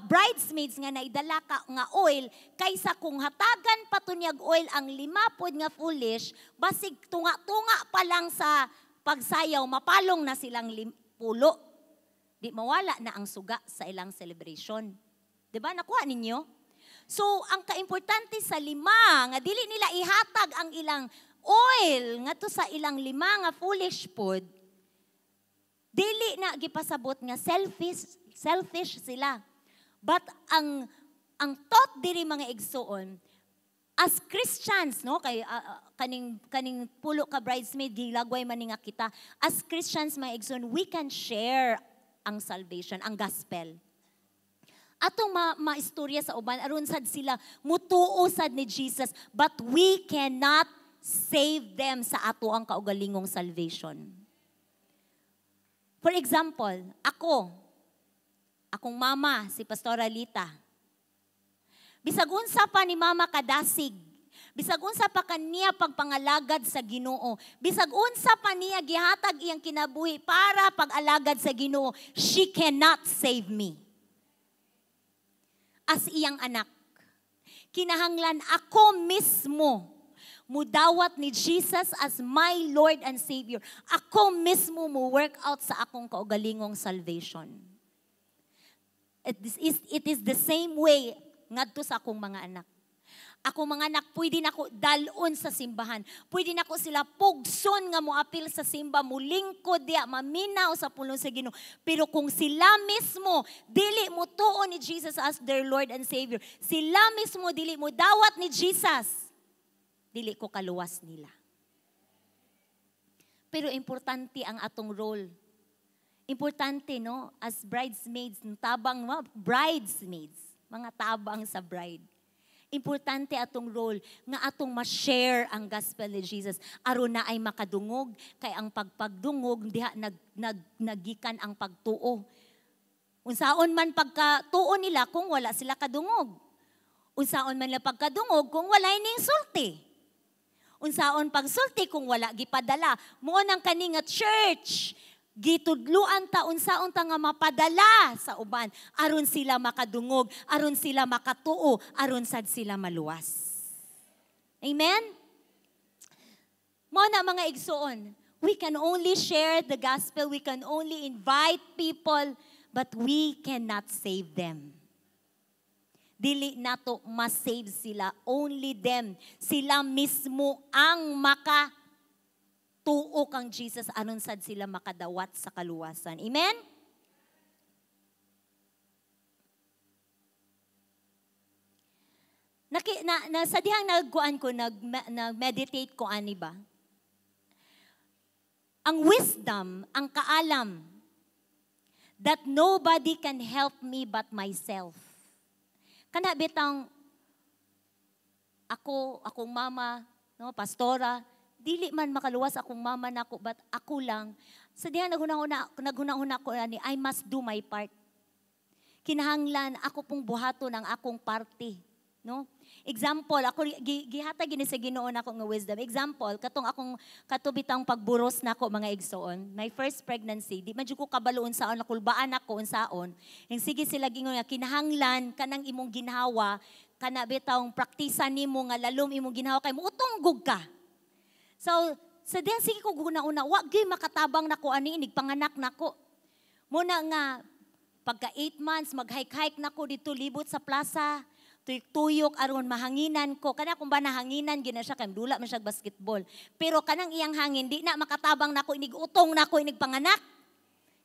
bridesmaids nga naidala ka nga oil kaysa kung hatagan patunyag oil ang 5 pod nga foolish, basig tunga-tunga pa lang sa pagsayaw mapalong na silang 10. Di mawala na ang suga sa ilang celebration. 'Di ba? Nakuha ninyo? So, ang kaimportante sa 5 nga dili nila ihatag ang ilang oil nga to sa ilang 5 nga foolish pod, dili na gipasabot nga selfish sila. But ang thought diri mga igsoon, as Christians, no, kay kaning pulo ka bridesmaid gilagway man ni nga kita, as Christians mga igsoon, we can share ang salvation, ang gospel. Atong maistorya sa uban aron sad sila mutuo sad ni Jesus, but we cannot save them sa ato ang kaugalingong salvation. For example, akong mama, si Pastora Lita. Bisag unsa pa ni mama kadasig, bisag unsa pa kaniya pagpangalagad sa Ginoo, bisag unsa pa niya gihatag iyang kinabuhi para pag-alagad sa Ginoo, she cannot save me. As iyang anak, kinahanglan ako mismo mudawat ni Jesus as my Lord and Savior. Ako mismo mo work out sa akong kaugalingong salvation. It is the same way ngadto sa akong mga anak. Akong mga anak, pwede na ko dalon sa simbahan. Pwede na ko sila pugson nga moapil sa simba, mulingkod diya, maminaw sa pulong sa Ginoo. Pero kung sila mismo, dili mo tuo ni Jesus as their Lord and Savior, sila mismo dili mo dawat ni Jesus, dili ko kaluwas nila. Pero importante ang atong role. Importante, no? As bridesmaids, tabang mga bridesmaids, mga tabang sa bride. Importante atong role nga atong ma-share ang gospel ni Jesus aron na ay makadungog kay ang pagpagdungog diha nagikan ang pagtuo. Unsaon man pagkatuo nila kung wala sila kadungog. Unsaon man la pagkadungog kung wala ning sulti. Unsaon pagsulti kung wala gipadala. Mo nang kani nga church gitudluan ta unsaon ta nga mapadala sa uban aron sila makadungog, aron sila makatuo, aron sad sila maluwas. Amen? Mo na mga igsoon, we can only share the gospel, we can only invite people, but we cannot save them. Dili nato ma-save sila, only them. Sila mismo ang tuo kang Jesus anon sad sila makadawat sa kaluwasan. Amen? Sa dihang nagkuan ko, nag-meditate ko ani ba? Ang wisdom, ang kaalam, that nobody can help me but myself. Kana bitang akong mama, no, pastora, dili man makaluwas akong mama nako, but ako lang. Sa diha naghunahuna ko ani, I must do my part. Kinahanglan ako pong buhaton ang akong parte, no? Example, ako gihatag gini sa Ginoo nako nga wisdom. Example, akong katubitang pagburos nako mga igsoon. My first pregnancy, di man jud ko kabalo unsaon nakulbaan ako unsaon. Ing sige sila gingon nga kinahanglan kanang imong ginhawa kana bitawng praktisan nimo nga lalom imong ginhawa kay muutunggog ka. So, sa diyan sige ko guna-una, wa gyud makatabang nako ani panganak nako. Muna nga pagka 8 months mag-hike nako dito libot sa plaza, tuyok aron mahanginan ko. Kana kung ba nahanginan gina siya kay dula man siya basketball. Pero kanang iyang hangin di na makatabang nako utong nako panganak.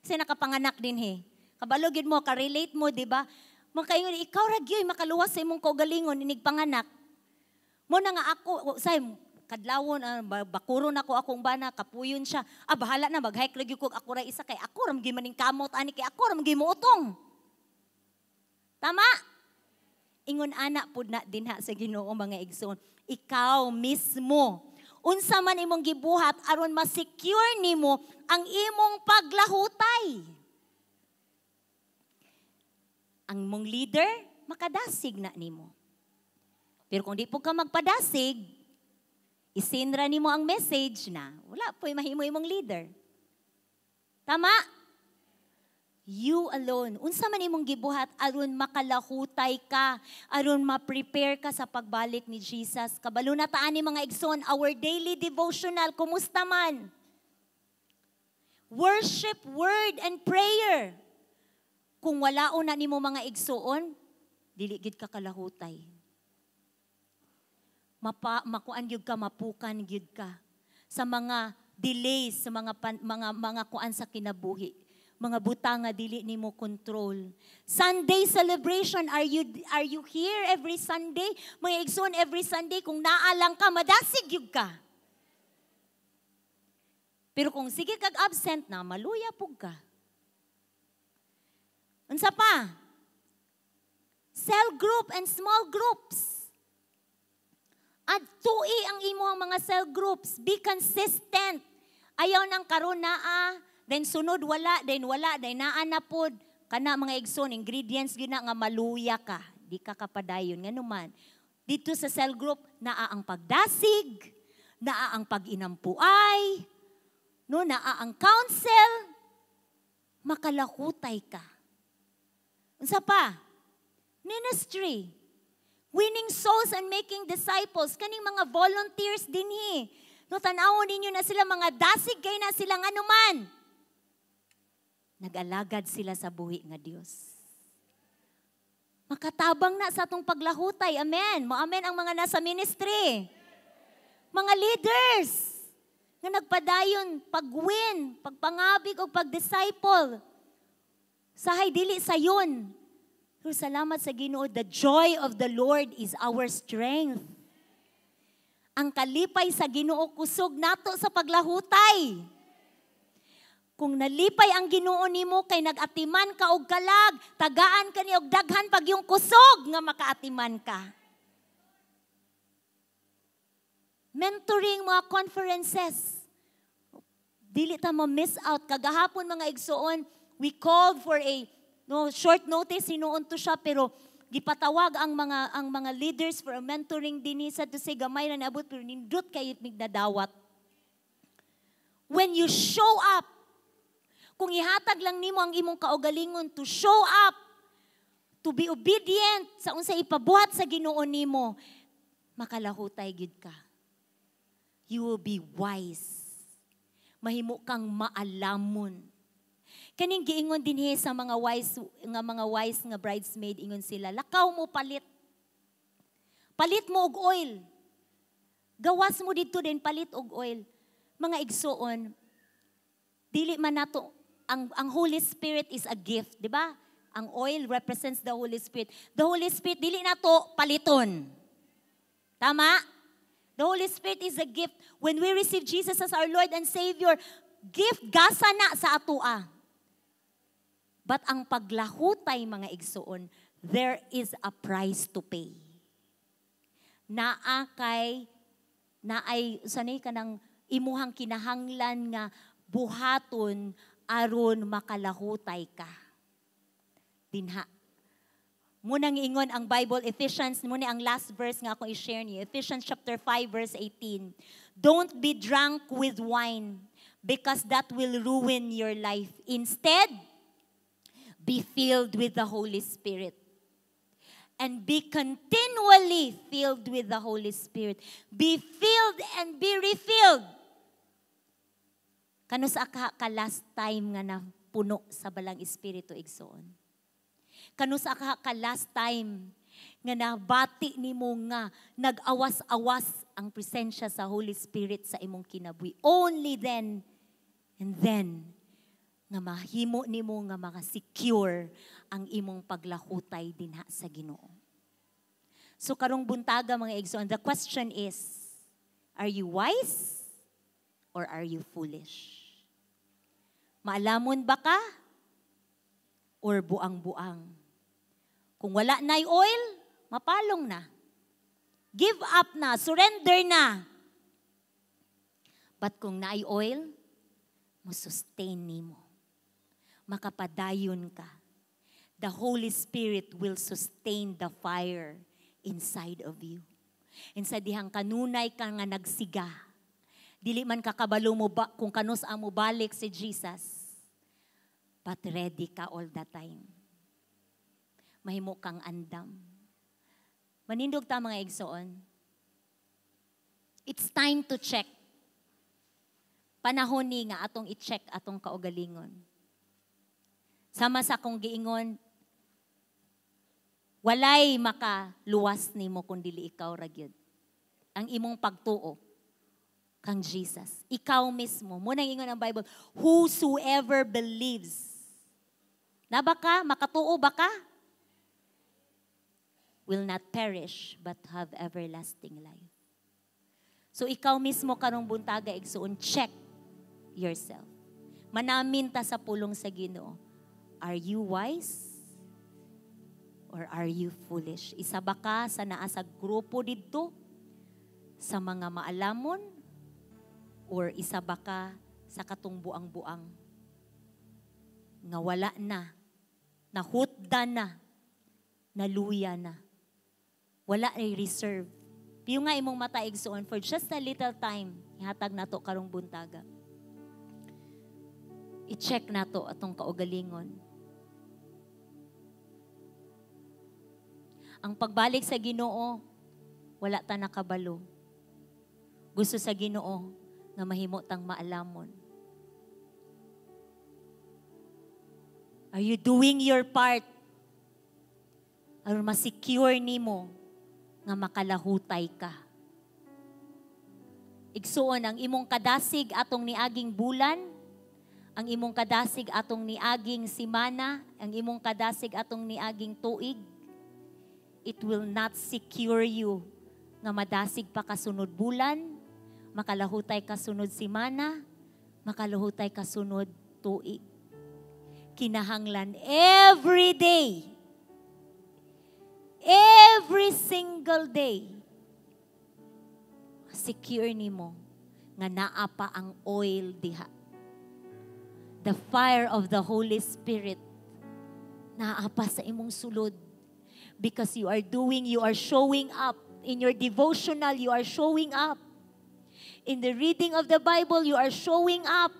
Kasi nakapanganak din he. Kabalo gid mo ka-relate mo, di ba? Makaingon ikaw ra gyud makaluwas sa imong kaugalingon panganak. Muna nga ako say kadlawon, bakuron ako akong bana, kapuyon siya. Bahala na, mag-hike lagi ko ako ra isa kay ako ram gimaning kamot, ani kay ako ram gimuotong. Tama? Ingon ana pud na din ha sa Ginoo mga igsoon. Ikaw mismo, unsa man imong gibuhat aron ma-secure nimo ang imong paglahutay. Ang mong leader, makadasig na nimo. Pero kung di po ka magpadasig, isinra nimo ang message na, wala po'y mahimo imong leader. Tama? You alone. Unsa man imong gibuhat aron makalahutay ka, aron ma-prepare ka sa pagbalik ni Jesus. Kabalo na taan ni mga igsoon, our daily devotional, kumusta man? Worship, word, and prayer. Kung wala na nimo mga igsoon, dili gid ka kalahutay. Makuan gyud ka, mapukan gyud ka sa mga delays, sa mga kuan sa kinabuhi. Mga butang nga dili nimo control. Sunday celebration, are you here every Sunday? Mga igsoon, every Sunday kung naalang ka, madasig gyud ka. Pero kung sige kag absent na, maluya pug ka. Unsa pa? Cell group and small groups. At tui ang imuhang mga cell groups. Be consistent. Ayaw nang karon naa, then sunod wala, then naa na pod. Kana mga igsoon, ingredients gina nga maluya ka. Di ka kapadayon. Nga naman, dito sa cell group, naa ang pagdasig, naa ang pag-inampuay, no, naa ang counsel, makalakutay ka. Unsa pa? Ministry. Winning souls and making disciples. Kaning mga volunteers dinhi. No, tanawon ninyo na sila, mga dasig kay na sila nga naman. Nag-alagad sila sa buhi nga Dios. Makatabang na sa atong paglahutay. Amen. Mo-amen ang mga nasa ministry. Mga leaders nga nagpadayon, pag-win, pagpangabig o pag-disciple. Sahay dili sayon. Pero salamat sa Ginoo, the joy of the Lord is our strength. Ang kalipay sa Ginoo kusog nato sa paglahutay. Kung nalipay ang Ginoo nimo kay nagatiman ka og kalag, tagaan ka ni og daghan pag yung kusog nga makaatiman ka. Mentoring, mga conferences. Dili ta mo miss out. Kagahapon mga igsoon, we called for a short notice, hinuon to siya, pero gipatawag ang mga leaders for a mentoring dinhi sa to say gamay na naabot pero nindot kay mignadawat. When you show up, kung ihatag lang nimo ang imong kaugalingon to show up, to be obedient sa unsa ipabuhat sa Ginoo nimo, makalahutay gid ka. You will be wise. Mahimo kang maalamon. Kaning giingon dinhi sa mga wise nga bridesmaid, ingon sila, lakaw mo palit. Palit mo og oil. Gawas mo dito din palit og oil. Mga igsoon, dili man nato ang Holy Spirit is a gift, di ba? Ang oil represents the Holy Spirit. The Holy Spirit dili nato paliton. Tama? The Holy Spirit is a gift. When we receive Jesus as our Lord and Savior, gift gasa na sa atoa. But ang paglahutay mga igsoon, there is a price to pay. Naay sanay ka ng imuhang kinahanglan nga buhaton aron makalahutay ka. Dinha. Munang ingon ang Bible, Ephesians, muna ang last verse nga akong i-share niyo. Ephesians chapter 5 verse 18. Don't be drunk with wine because that will ruin your life. Instead, be filled with the Holy Spirit. And be continually filled with the Holy Spirit. Be filled and be refilled. Kano sa ka last time nga na puno sa balang Espiritu igsoon? Kano sa ka last time nga nabati nimo nga nag-awas-awas ang presensya sa Holy Spirit sa imong kinabuhi? Only then and then nga mahimo nimo nga maka-secure ang imong paglahutay dinha sa Ginoo. So karong buntaga mga igsoon, the question is, are you wise or are you foolish? Maalamon ba ka or buang-buang? Kung wala na'y oil, mapalong na. Give up na, surrender na. But kung na'y oil, mo sustain nimo. Makapadayon ka. the Holy Spirit will sustain the fire inside of you. Inside dihang kanunay ka nga nagsiga. Dili man kakabalo mo ba, kung kanus mo balik si Jesus. But ready ka all the time. Mahimo kang andam. Manindog ta mga igsoon. It's time to check. Panahon ni nga atong i-check atong kaugalingon. Sama sa akong giingon, walay makaluwas nimo kung dili ikaw ra gyud. Ang imong pagtuo kang Jesus. Ikaw mismo. Muna ingon ang Bible, whosoever believes. Na ba ka? Makatuo ba ka? Will not perish but have everlasting life. So ikaw mismo karong buntaga igsoon, check yourself. Manamin ta sa pulong sa Ginoo. Are you wise? Or are you foolish? Isa ba ka sa naa sa grupo didto? Sa mga maalamon? Or isa ba ka sa katong buang-buang? Nga wala na. Nahutda na. Naluya na. Wala ay reserve. Piyo nga imong mata igsoon for just a little time. Ihatag nato karong buntaga. I-check nato atong kaugalingon. Ang pagbalik sa Ginoo, wala ta nakabalo. Gusto sa Ginoo nga mahimo tang maalamon. Are you doing your part? Aron ma-secure nimo nga makalahutay ka. Igsuon ang imong kadasig atong niaging bulan, ang imong kadasig atong niaging simana, ang imong kadasig atong niaging tuig. It will not secure you nga madasig pa kasunod bulan, makalahutay kasunod simana, makalahutay kasunod tuig. Kinahanglan every day, every single day, secure nimo nga naa pa ang oil diha. The fire of the Holy Spirit naa pa sa imong sulod. Because you are showing up. In your devotional, you are showing up. In the reading of the Bible, you are showing up.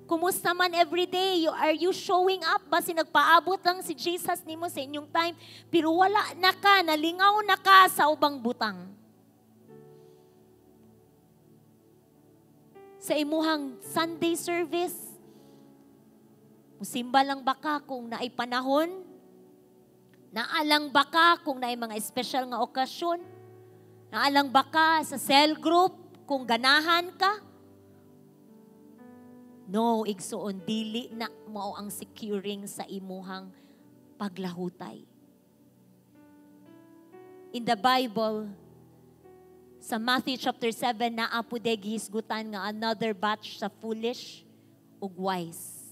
Kumusta man every day, are you showing up? Basi nagpaabot lang si Jesus nimo sa inyong time, pero wala na ka, nalingaw na ka sa ubang butang. Sa imuhang Sunday service, musimba lang ba ka kung naay panahon? Naalang ba ka kung naay mga special nga okasyon? Naalang ba ka sa cell group kung ganahan ka? No, igsoon, dili na mao ang securing sa imuhang paglahutay. In the Bible, sa Matthew chapter 7, naa pude gihisgutan nga another batch sa foolish ug wise.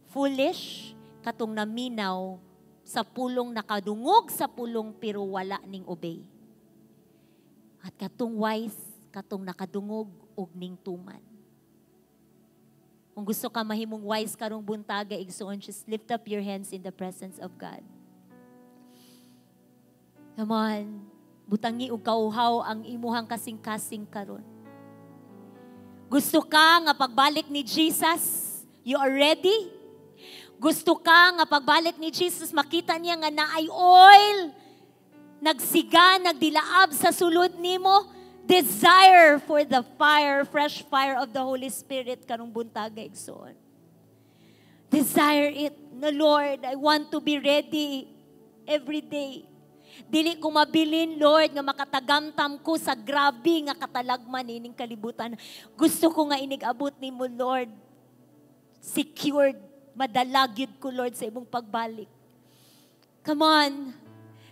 Foolish, katong naminaw sa pulong nakadungog sa pulong pero wala ning obey. At katong wise, katong nakadungog og ning tuman. Kung gusto ka mahimong wise karong buntaga, igsoon, just lift up your hands in the presence of God. Come on, butangi og kauhaw ang imuhang kasing-kasing karon. Gusto ka nga pagbalik ni Jesus, you are ready? Gusto ka nga pagbalik ni Jesus, makita niya nga naay oil, nagsiga, nagdilaab sa sulod nimo, desire for the fire, fresh fire of the Holy Spirit karong buntaga igsoon. Desire it. No, Lord, I want to be ready every day. Dili ko mabilin, Lord, nga makatagamtam ko sa grabe nga katalagman ining kalibutan. Gusto ko nga inigabot nimo, Lord, secured, madalagyod ko, Lord, sa imong pagbalik. Come on.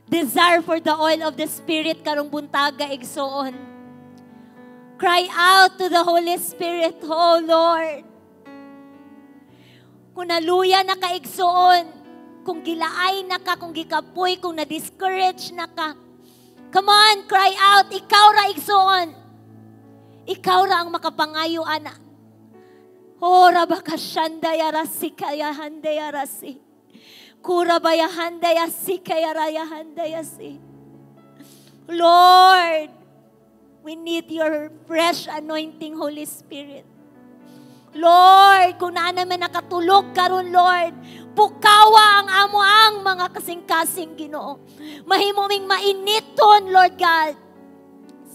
Desire for the oil of the Spirit karong buntaga igsoon. Cry out to the Holy Spirit, oh Lord. Kung naluya na ka igsoon, kung gilaay na ka, kung gikapoy, kung na-discourage na ka, come on, cry out. Ikaw ra igsoon. Ikaw ra ang makapangayo, ana. Oh, rabaka shanda yarasi kaya hande yarasi. Kurabayahandayasi kayarayahandayasi. Lord, we need your fresh anointing, Holy Spirit. Lord, kung naa naman nakatulog karon, Lord, pukawa ang amo ang mga kasing-kasing, Ginoo. Mahimuming mainiton, Lord God,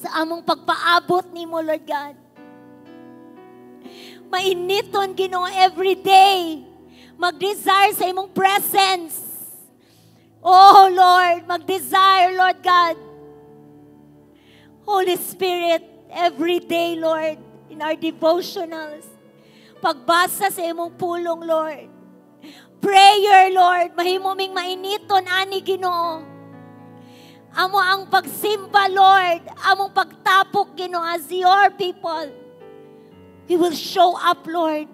sa among pagpaabot nimo, Lord God. Mainiton, Ginoo, every day. Mag-desire sa imong presence. Oh, Lord, mag-desire, Lord God. Holy Spirit, every day, Lord, in our devotionals, pagbasa sa imong pulong, Lord. Prayer, Lord, mahimuming mainiton, ani, Ginoo. Amo ang pagsimba, Lord, among pagtapok, Ginoo, as your people. We will show up, Lord.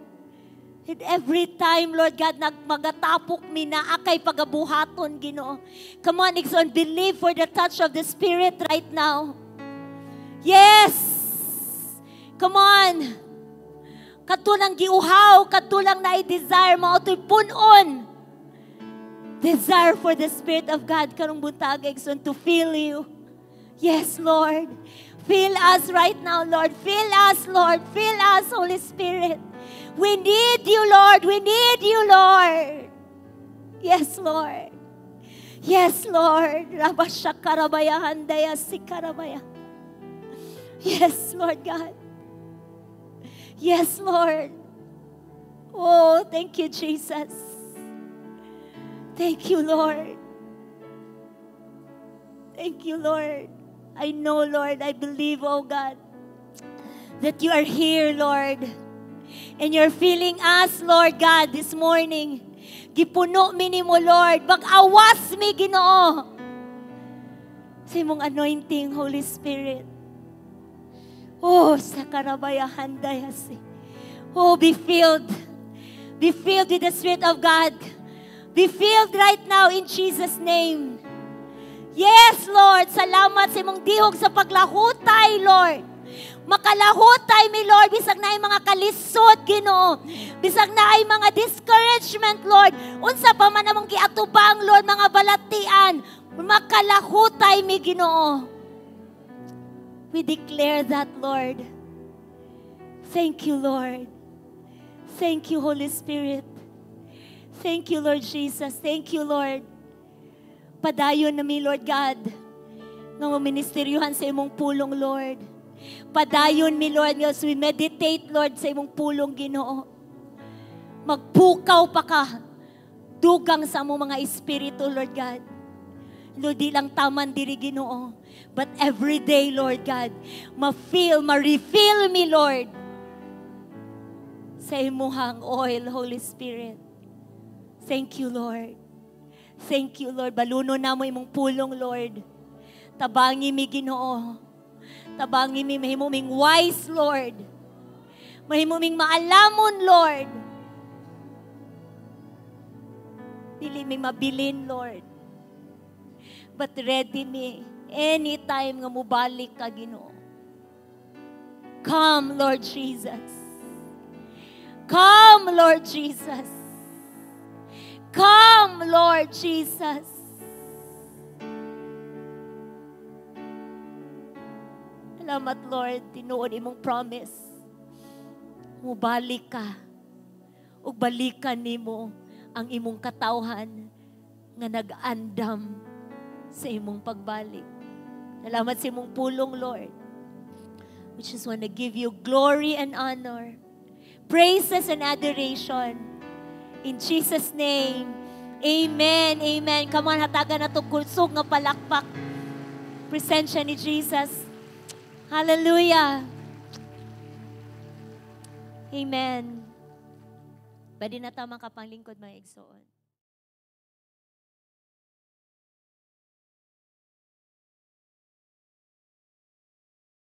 And every time, Lord God, magatapok mi na akay pagabuhaton, Ginoo. Come on, Ixon, believe for the touch of the Spirit right now. Yes! Come on! Katulang giuhaw, katulang na i-desire mo, ito'y punon. Desire for the Spirit of God, karong buntag, Ixon, to feel you. Yes, Lord. Feel us right now, Lord. Feel us, Lord. Feel us, Holy Spirit. We need you, Lord. We need you, Lord. Yes, Lord. Yes, Lord. Rabashakarabayahandaya sikarabaya. Yes, Lord God. Yes, Lord. Oh, thank you, Jesus. Thank you, Lord. Thank you, Lord. I know, Lord, I believe, oh God, that you are here, Lord. And you're feeling us, Lord God, this morning. Gipuno minimo, Lord. Bag-awas mi, Ginoo. Sa imong anointing, Holy Spirit. Oh, sa karabayahan dayasi. Oh, be filled. Be filled with the Spirit of God. Be filled right now in Jesus' name. Yes, Lord. Salamat sa imong dihog sa paglahutay, Lord. Makalahutay mi, Lord, bisag na ay mga kalisod, Ginoo. Bisag na ay mga discouragement, Lord. Unsa pa man among giatubang, Lord, mga balatian. Makalahutay mi, Ginoo. We declare that, Lord. Thank you, Lord. Thank you, Holy Spirit. Thank you, Lord Jesus. Thank you, Lord. Padayon na mi, Lord God, nga ministeryohan sa imong pulong, Lord. Padayon mi, Lord, as we meditate, Lord, sa imong pulong, Ginoo. Magpukaw pa ka, dugang sa among mga espiritu, Lord God. Lord, di lang taman diri, Ginoo, but every day, Lord God, ma-refill me, Lord, sa imuhang oil, Holy Spirit. Thank you, Lord. Thank you, Lord. Baluno na mo imong pulong, Lord. Tabangi mi, Ginoo. Tabangi mi, mahimuming wise, Lord. Mahimuming maalamon, Lord. Dili mi mabilin, Lord. But ready mi, anytime nga mubalik ka, Ginoo. Come, Lord Jesus. Come, Lord Jesus. Come, Lord Jesus. Salamat, Lord, tinuod imong promise. Mubalik ka. Ug balikan nimo ang imong katawhan nga nag-andam sa imong pagbalik. Salamat sa imong pulong, Lord. We just want to give you glory and honor, praises and adoration. In Jesus' name, amen, amen. Come on, hatagan na itong kusog nga palakpak. Presensya ni Jesus. Hallelujah. Amen. Pwede na tamang kapanglingkod, mga igsoon.